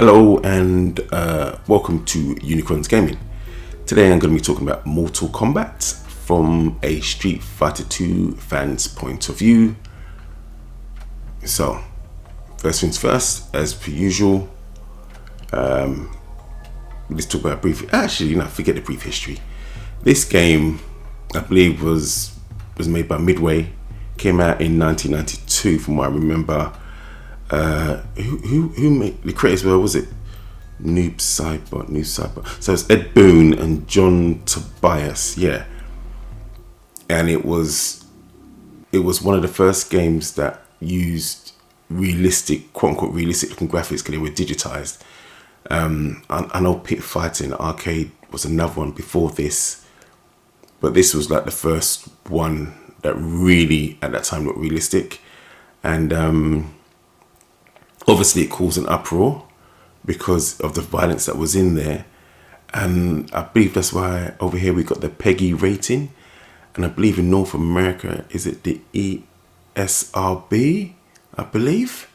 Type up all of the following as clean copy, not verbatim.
Hello and welcome to Unikron's Gaming. Today I'm going to be talking about Mortal Kombat from a Street Fighter 2 fan's point of view. So, first things first, as per usual, let's talk about forget the brief history. This game, I believe, was made by Midway, came out in 1992 from what I remember. Who made the creators were, was it Noob Saibot? So it's Ed Boon and John Tobias, yeah. And it was one of the first games that used realistic, quote unquote realistic looking graphics because they were digitized. I know Pit Fighting Arcade was another one before this, but this was like the first one that really at that time looked realistic. And obviously it caused an uproar because of the violence that was in there. And I believe that's why over here we got the PEGI rating. And I believe in North America, is it the ESRB, I believe?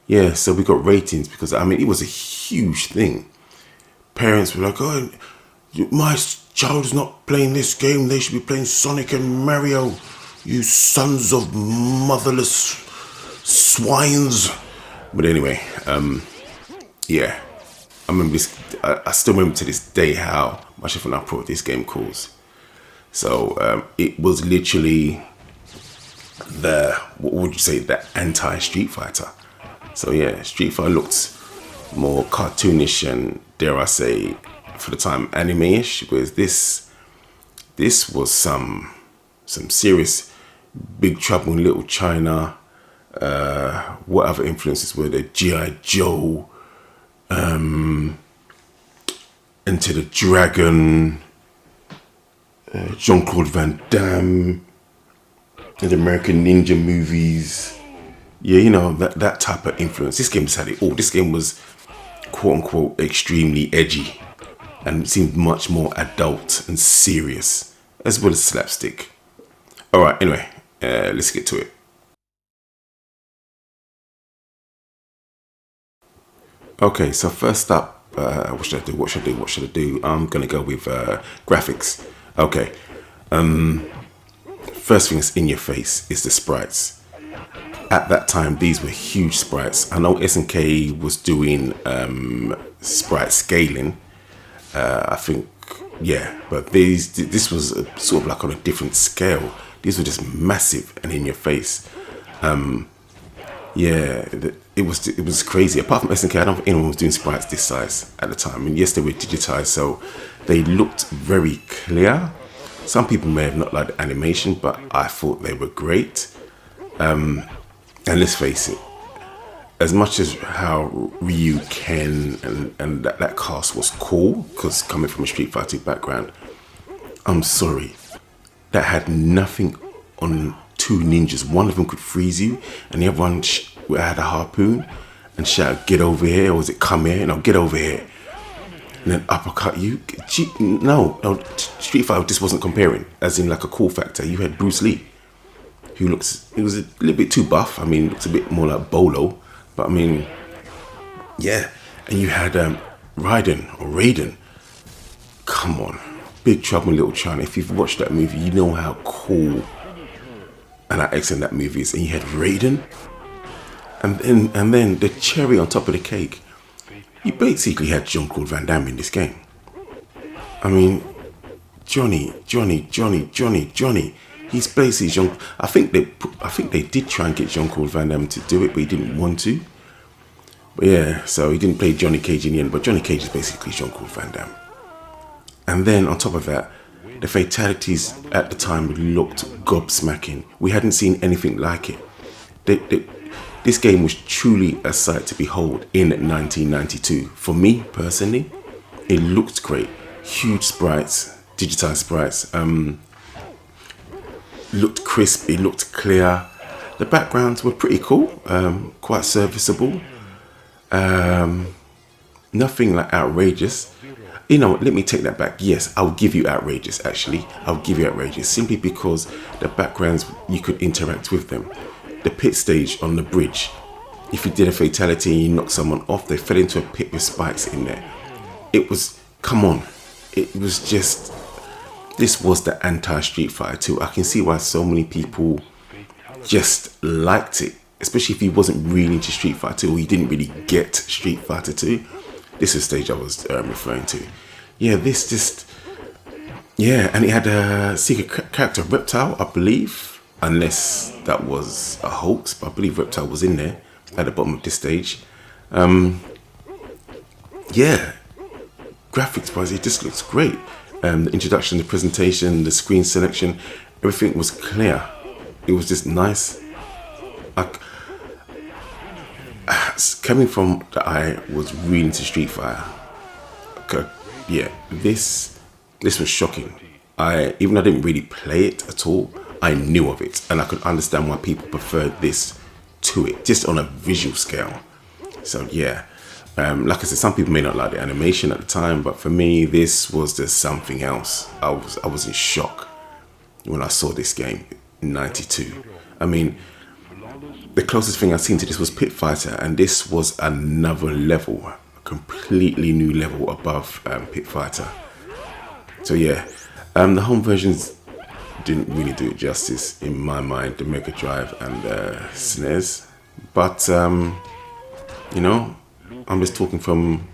Yeah, so we got ratings because, I mean, it was a huge thing. Parents were like, oh, my child is not playing this game. They should be playing Sonic and Mario. You sons of motherless swines. But anyway, yeah, I remember this. I still remember to this day how much of an uproar this game caused. So it was literally the anti-Street Fighter. So yeah, Street Fighter looked more cartoonish and, dare I say, for the time, anime-ish. Whereas this was some serious Big Trouble in Little China. What other influences were there? G.I. Joe, Enter the Dragon, Jean-Claude Van Damme, and the American Ninja movies. Yeah, you know, that type of influence. This game just had it all. This game was, quote unquote, extremely edgy and seemed much more adult and serious, as well as slapstick. Alright, anyway, let's get to it. Okay, so first up, what should I do? I'm gonna go with graphics. Okay, first thing that's in your face is the sprites. At that time, these were huge sprites. I know SNK was doing sprite scaling. I think, yeah, but this was sort of like on a different scale. These were just massive and in your face. Yeah, it was crazy. Apart from SNK, I don't think anyone was doing sprites this size at the time. And yes, they were digitized, so they looked very clear. Some people may have not liked the animation, but I thought they were great. And let's face it, as much as how Ryu, Ken, and that cast was cool, because coming from a Street Fighter background, I'm sorry, that had nothing on two ninjas. One of them could freeze you, and the other one had a harpoon and shout, "Get over here," or was it "Come here"? No, "Get over here," and then uppercut you. No, Street Fighter just wasn't comparing, as in like a cool factor. You had Bruce Lee, who he was a little bit too buff. I mean, looks a bit more like Bolo, but I mean, yeah. And you had Raiden. Come on, Big Trouble in Little China. If you've watched that movie, you know how cool and how excellent that movie is. And you had Raiden, and then the cherry on top of the cake, you basically had Jean-Claude Van Damme in this game. I mean, Johnny. He's basically I think they did try and get Jean-Claude Van Damme to do it, but he didn't want to. But yeah, so he didn't play Johnny Cage in the end, but Johnny Cage is basically Jean-Claude Van Damme. And then on top of that, the fatalities at the time looked gobsmacking. We hadn't seen anything like it. This game was truly a sight to behold in 1992. For me, personally, it looked great. Huge sprites, digitized sprites. Looked crisp, it looked clear. The backgrounds were pretty cool, quite serviceable. Nothing like outrageous. You know, let me take that back. Yes, I'll give you outrageous, actually. I'll give you outrageous simply because the backgrounds, you could interact with them. The pit stage on the bridge, if you did a fatality and you knocked someone off, they fell into a pit with spikes in there. It was, come on, it was just, this was the anti-Street Fighter 2. I can see why so many people just liked it, especially if he wasn't really into Street Fighter 2 or he didn't really get Street Fighter 2. This is the stage I was referring to. Yeah, this just, yeah, and it had a secret character, Reptile, I believe, unless that was a hoax, but I believe Reptile was in there at the bottom of this stage. Yeah, graphics wise, it just looks great. The introduction, the presentation, the screen selection, everything was clear. It was just nice. Coming from that, I was really into Street Fighter. Okay, yeah, this was shocking. Even though I didn't really play it at all, I knew of it, and I could understand why people preferred this to it, just on a visual scale. So yeah, like I said, some people may not like the animation at the time, but for me, this was just something else. I was in shock when I saw this game in '92. I mean, the closest thing I've seen to this was Pit Fighter, and this was another level, a completely new level above Pit Fighter. So yeah, the home versions didn't really do it justice in my mind, the Mega Drive and the SNES. But you know, I'm just talking from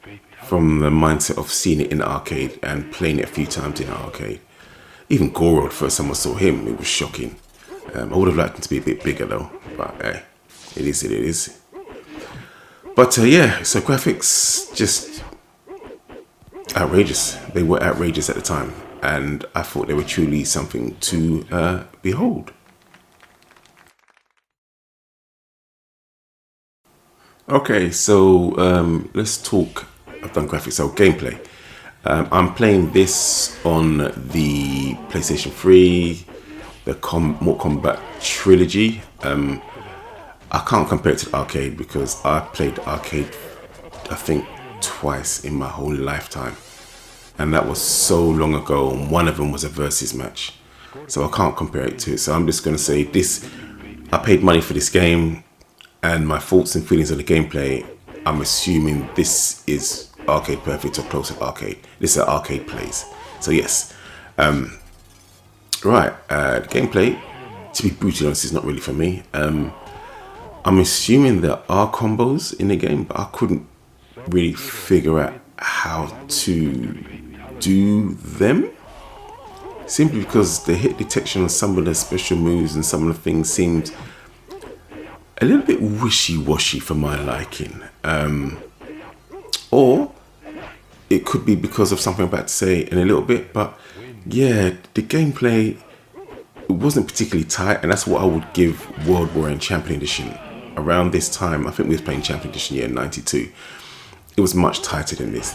the mindset of seeing it in the arcade and playing it a few times in the arcade. Even Goro, the first time I saw him, it was shocking. I would have liked him to be a bit bigger though, but hey, it is it is. But yeah, so graphics, just outrageous. They were outrageous at the time, and I thought they were truly something to behold. Okay, so let's talk. I've done graphics, so gameplay. I'm playing this on the PlayStation 3, the Mortal Kombat trilogy. I can't compare it to the arcade because I played the arcade, I think, twice in my whole lifetime, and that was so long ago. And one of them was a versus match, so I can't compare it to it. So I'm just going to say this: I paid money for this game, and my thoughts and feelings on the gameplay, I'm assuming this is arcade perfect or close to arcade. This is arcade plays. So yes, right. The gameplay, to be brutally honest, is not really for me. I'm assuming there are combos in the game, but I couldn't really figure out how to do them. Simply because the hit detection on some of the special moves and some of the things seemed a little bit wishy-washy for my liking. Or it could be because of something I'm about to say in a little bit, but yeah, the gameplay, it wasn't particularly tight, and that's what I would give World War and Champion Edition. Around this time, I think we was playing Champion Edition, yeah, in '92. It was much tighter than this.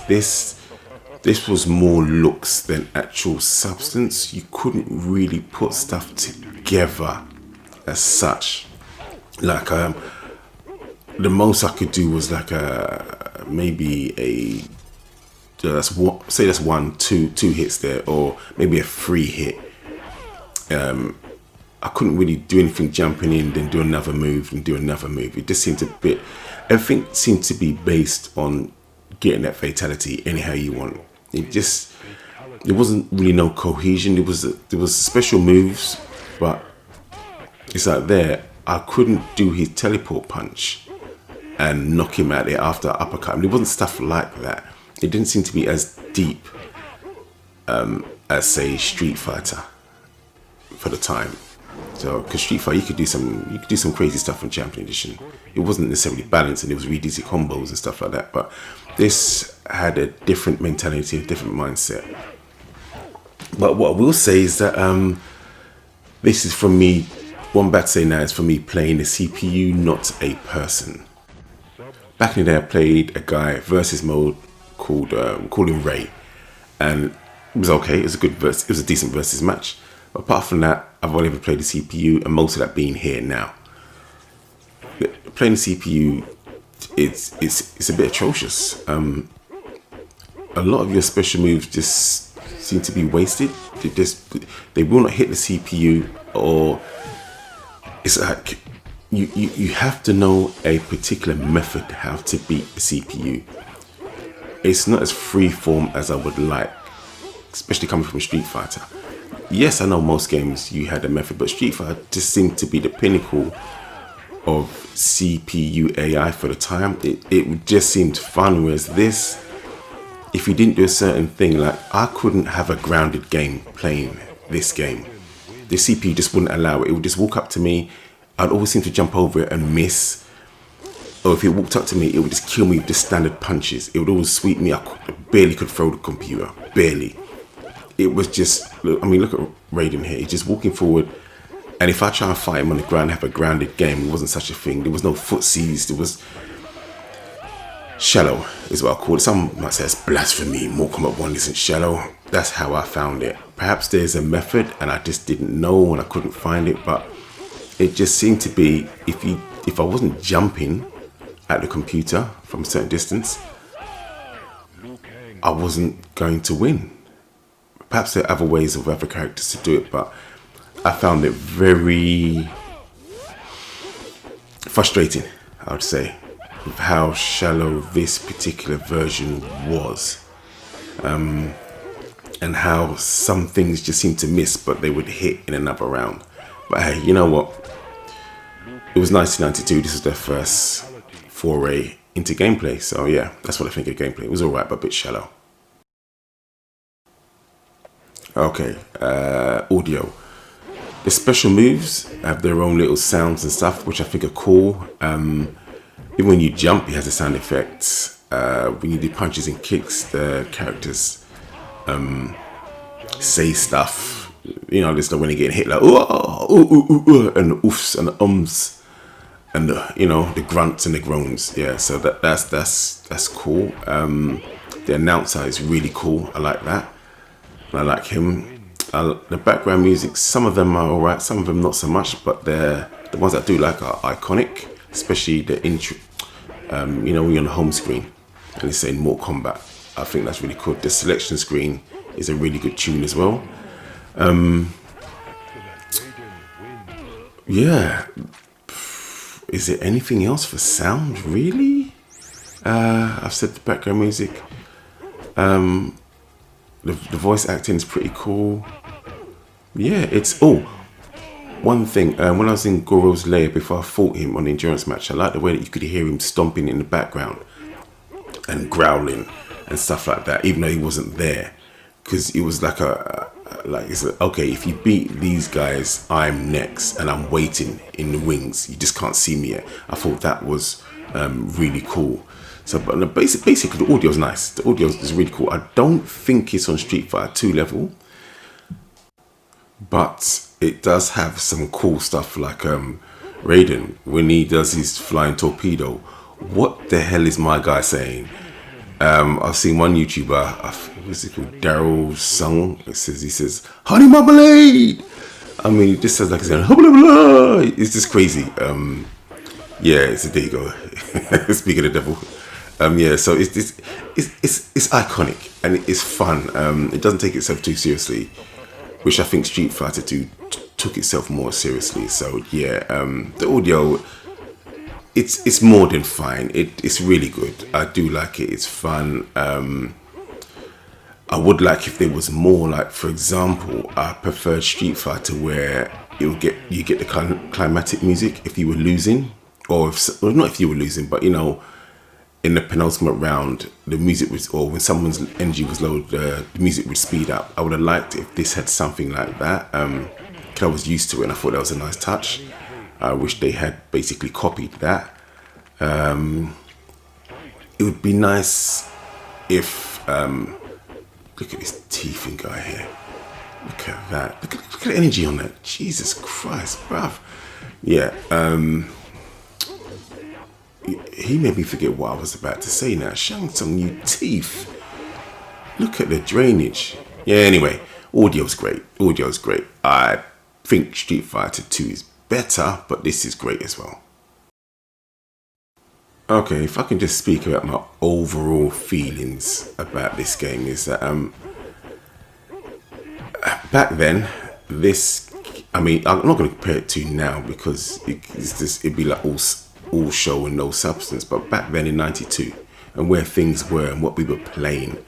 This was more looks than actual substance. You couldn't really put stuff together as such. Like the most I could do was like maybe that's one, two hits there, or maybe a 3 hit. I couldn't really do anything jumping in, then do another move and do another move. It just seemed everything seemed to be based on getting that fatality anyhow you want. There wasn't really no cohesion. There was special moves, but it's like there, I couldn't do his teleport punch and knock him out there after uppercut. I mean, it wasn't stuff like that. It didn't seem to be as deep as say Street Fighter for the time. So, because Street Fighter, you could do some crazy stuff on Champion Edition. It wasn't necessarily balanced, and it was really easy combos and stuff like that. But this had a different mentality, a different mindset. But what I will say is that this is from me. What I'm about to say now is for me playing the CPU, not a person. Back in the day, I played a guy versus mode called him Ray, and it was okay. It was a good verse. It was a decent versus match. But apart from that, I've only ever played the CPU, and most of that being here now. Playing the CPU, it's a bit atrocious. A lot of your special moves just seem to be wasted. They will not hit the CPU, or it's like you have to know a particular method how to beat the CPU. It's not as freeform as I would like, especially coming from Street Fighter. Yes, I know most games you had a method, but Street Fighter just seemed to be the pinnacle of CPU AI for the time. It just seemed fun, whereas this, if you didn't do a certain thing, like I couldn't have a grounded game playing this game. The CPU just wouldn't allow it. It would just walk up to me. I'd always seem to jump over it and miss. Or if it walked up to me, it would just kill me with just standard punches. It would always sweep me. I barely could throw the computer. Barely. It was just, I mean, look at Raiden here. He's just walking forward. And if I try and fight him on the ground, have a grounded game, it wasn't such a thing. There was no footsies. There was shallow, is what I call it. Some might say it's blasphemy. Mortal Kombat 1 isn't shallow. That's how I found it. Perhaps there's a method and I just didn't know and I couldn't find it. But it just seemed to be, if I wasn't jumping at the computer from a certain distance, I wasn't going to win. Perhaps there are other ways of other characters to do it, but I found it very frustrating, I would say, with how shallow this particular version was. And how some things just seemed to miss, but they would hit in another round. But hey, you know what? It was 1992. This was their first foray into gameplay. So yeah, that's what I think of gameplay. It was alright, but a bit shallow. Okay, audio. The special moves have their own little sounds and stuff, which I think are cool. Even when you jump, it has a sound effect. When you do punches and kicks, the characters say stuff. You know, there's no when you get hit, like ooh, and the oofs and the ums and the, you know, the grunts and the groans. Yeah, so that's cool. The announcer is really cool. I like that. I like him. The background music, some of them are alright, some of them not so much, but the ones I do like are iconic, especially the intro. You know, when you're on the home screen and it's saying Mortal Kombat. I think that's really cool. The selection screen is a really good tune as well. Yeah. Is there anything else for sound, really? I've said the background music. The voice acting is pretty cool. Yeah, it's... Oh, one thing. When I was in Goro's lair before I fought him on the endurance match, I like the way that you could hear him stomping in the background and growling and stuff like that, even though he wasn't there. Because it was like okay, if you beat these guys, I'm next, and I'm waiting in the wings. You just can't see me yet. I thought that was really cool. So, but basically, the audio is nice. The audio is really cool. I don't think it's on Street Fighter 2 level, but it does have some cool stuff like Raiden when he does his flying torpedo. What the hell is my guy saying? I've seen one YouTuber, what's it called, Daryl Sung. He says, "Honey marmalade." I mean, it just says like he's saying, blah, blah, blah. It's just crazy. Yeah, there you go. Speak of the devil. Yeah, so it's iconic and it's fun. It doesn't take itself too seriously, which I think Street Fighter 2 took itself more seriously. So yeah, the audio, it's more than fine. It's really good. I do like it. It's fun. I would like if there was more. Like, for example, I preferred Street Fighter where you get the climatic music if you were losing, or not if you were losing, but you know, in the penultimate round, the music was, or when someone's energy was low, the music would speed up. I would have liked if this had something like that. Cause I was used to it and I thought that was a nice touch. I wish they had basically copied that. It would be nice if, look at this teething guy here. Look at that. Look at the energy on that. Jesus Christ, bruv. Yeah, he made me forget what I was about to say now. Showing some new teeth. Look at the drainage. Yeah, anyway, audio's great. Audio's great. I think Street Fighter 2 is better, but this is great as well. Okay, if I can just speak about my overall feelings about this game, is that back then, this I mean, I'm not going to compare it to now because it'd be like all show and no substance. But back then in '92, and where things were and what we were playing,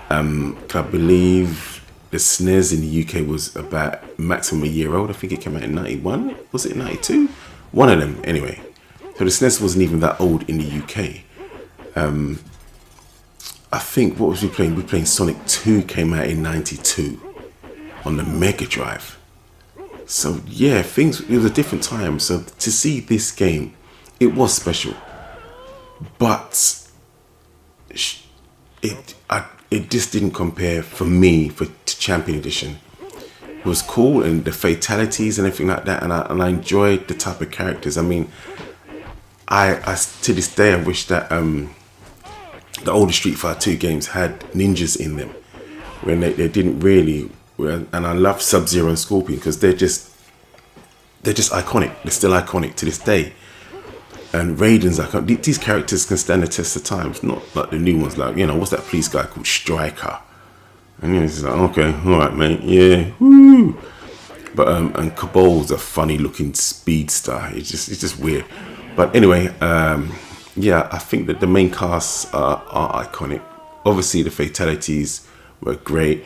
I believe the SNES in the UK was about maximum a year old. I think it came out in '91. Was it '92? One of them, anyway. So the SNES wasn't even that old in the UK. I think what was we playing? We were playing Sonic 2 came out in '92 on the Mega Drive. So yeah, it was a different time. So to see this game, it was special, but it just didn't compare for me to Champion Edition. It was cool and the fatalities and everything like that, and I enjoyed the type of characters. I mean, I to this day I wish that the older Street Fighter 2 games had ninjas in them when they didn't really. And I love Sub-Zero and Scorpion because they're just iconic. They're still iconic to this day. And Raiden's iconic. These characters can stand the test of time. It's not like the new ones. Like, what's that police guy called Striker? And it's like, okay, all right, mate, yeah, woo. But and Cabal's a funny looking speedster. It's just weird. But anyway, yeah, I think that the main casts are iconic. Obviously, the fatalities were great.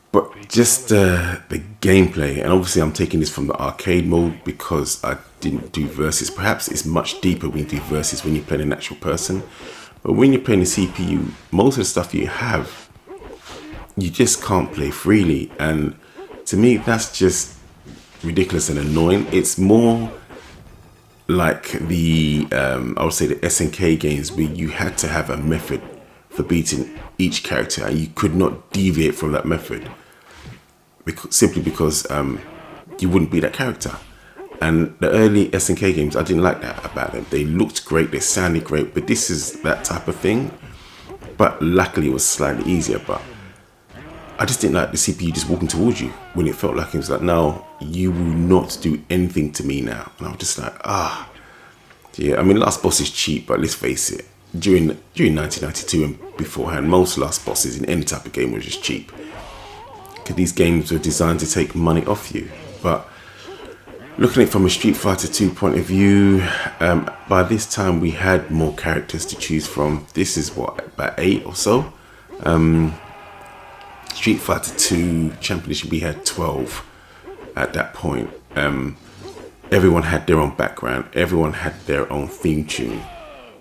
But just the gameplay, and obviously I'm taking this from the arcade mode because I didn't do versus. Perhaps it's much deeper when you do versus when you're playing an actual person. But when you're playing the CPU, most of the stuff you have, you just can't play freely. And to me, that's just ridiculous and annoying. It's more like I would say the SNK games where you had to have a method for beating each character and you could not deviate from that method simply because you wouldn't be that character. And the early SNK games, I didn't like that about them. They looked great, they sounded great, but this is that type of thing. But luckily it was slightly easier. But I just didn't like the CPU just walking towards you when it felt like it was like, no, you will not do anything to me now. And I was just like, yeah. I mean, last boss is cheap, but let's face it. During 1992 and beforehand, most last bosses in any type of game were just cheap. Because these games were designed to take money off you. But looking at it from a Street Fighter 2 point of view, by this time we had more characters to choose from. This is what, about 8 or so? Street Fighter 2 Champion Edition, we had 12 at that point. Everyone had their own background. Everyone had their own theme tune,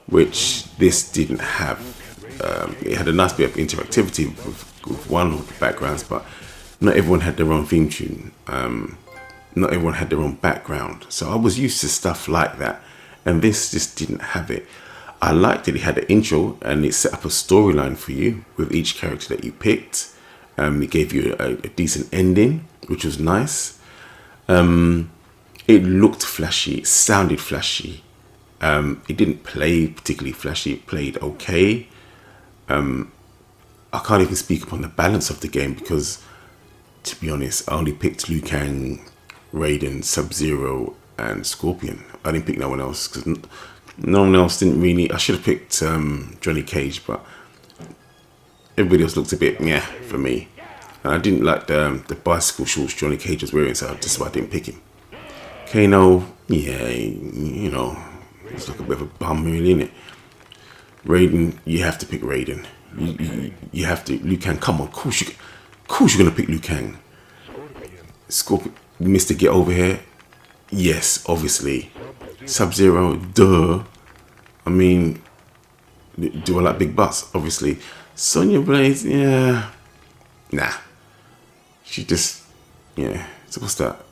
which this didn't have. It had a nice bit of interactivity with one of the backgrounds, but not everyone had their own theme tune. Not everyone had their own background. So I was used to stuff like that, and this just didn't have it. I liked that it had an intro and it set up a storyline for you with each character that you picked. It gave you a decent ending, which was nice. It looked flashy, it sounded flashy. It didn't play particularly flashy, it played okay. I can't even speak upon the balance of the game because, to be honest, I only picked Liu Kang, Raiden, Sub-Zero and Scorpion. I didn't pick no one else because no one else didn't really. I should have picked Johnny Cage, but everybody else looked a bit meh for me. And I didn't like the bicycle shorts Johnny Cage was wearing, so that's why I didn't pick him. Kano, yeah, it's like a bit of a bum really, innit? Raiden, you have to pick Raiden. You have to. Liu Kang, come on, of course you're gonna pick Liu Kang. Scorpion, Mr. Get Over Here, yes, obviously. Sub-Zero, duh. I mean, do I like big butts? Obviously. Sonya Blade, yeah, nah. She just, yeah. So what's that?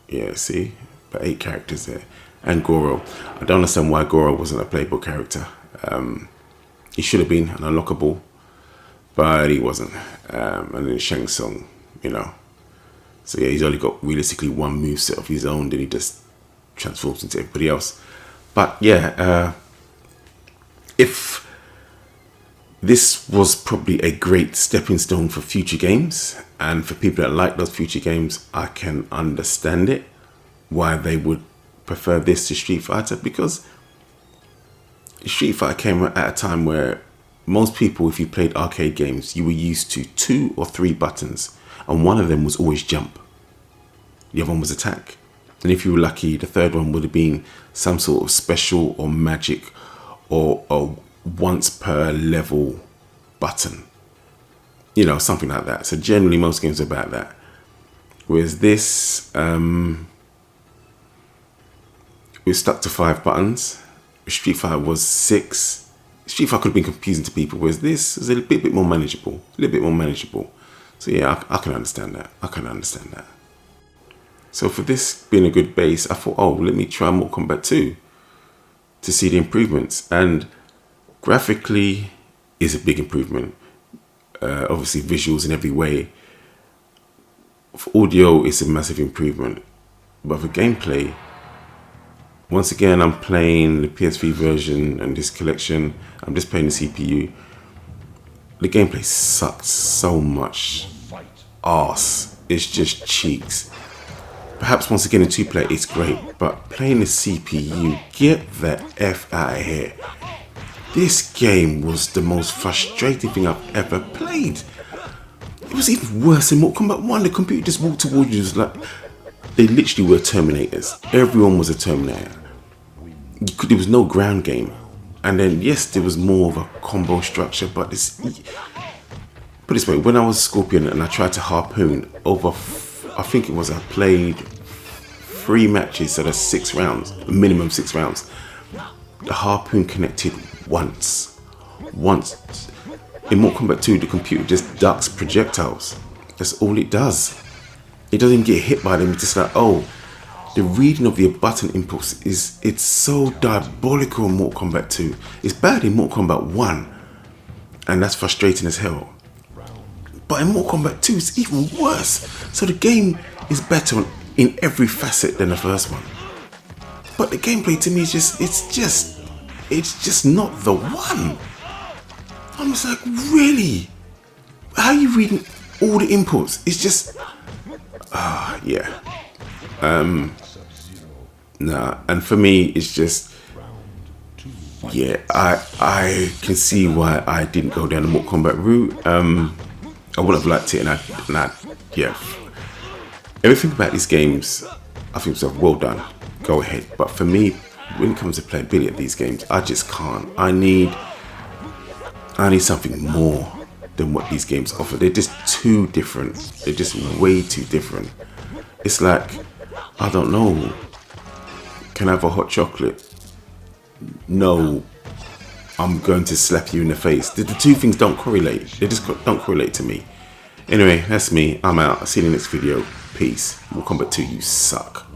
Yeah, see, about 8 characters there, and Goro. I don't understand why Goro wasn't a playable character. He should have been an unlockable, but he wasn't. And then Shang Tsung, So yeah, he's only got realistically one moveset of his own, then he just transforms into everybody else. But yeah, if this was probably a great stepping stone for future games, and for people that like those future games, I can understand it, why they would prefer this to Street Fighter, because Street Fighter came at a time where most people, if you played arcade games, you were used to 2 or 3 buttons, and one of them was always jump. The other one was attack. And if you were lucky, the third one would have been some sort of special or magic or a once per level button. You know, something like that. So generally most games are about that. Whereas this, we're stuck to 5 buttons. Street Fighter was 6. Street Fighter could have been confusing to people, whereas this is a bit more manageable. A little bit more manageable. So yeah, I can understand that. I can understand that. So for this being a good base, I thought, oh, let me try Mortal Kombat 2 to see the improvements. And graphically is a big improvement. Obviously visuals in every way. For audio, it's a massive improvement. But for gameplay, once again, I'm playing the PS3 version and this collection. I'm just playing the CPU. The gameplay sucks so much arse. It's just cheeks. Perhaps once again in 2-player it's great, but playing the CPU, get the F out of here. This game was the most frustrating thing I've ever played. It was even worse than Mortal Kombat 1. The computer just walked towards you, like they literally were Terminators. Everyone was a Terminator. There was no ground game. And then yes, there was more of a combo structure, but it's, put it this way, when I was Scorpion and I tried to harpoon over, I think it was, I played 3 matches, so that's 6 rounds, minimum 6 rounds. The harpoon connected once. In Mortal Kombat 2, the computer just ducks projectiles. That's all it does. It doesn't even get hit by them. It's just like, oh, the reading of your button inputs it's so diabolical in Mortal Kombat 2. It's bad in Mortal Kombat 1, and that's frustrating as hell. But in Mortal Kombat 2, it's even worse. So the game is better in every facet than the first one. But the gameplay to me is it's just not the one. I'm just like, really? How are you reading all the inputs? It's just, yeah. Nah, and for me, it's just, yeah, I can see why I didn't go down the Mortal Kombat route. I would have liked it, and I yeah. Everything about these games, I think was well done. Go ahead, but for me, when it comes to playability of these games, I just can't. I need something more than what these games offer. They're just too different. They're just way too different. It's like, I don't know. Can I have a hot chocolate? No. I'm going to slap you in the face. The two things don't correlate. They just don't correlate to me. Anyway, that's me. I'm out. I'll see you in the next video. Peace. Mortal Kombat 2, you suck.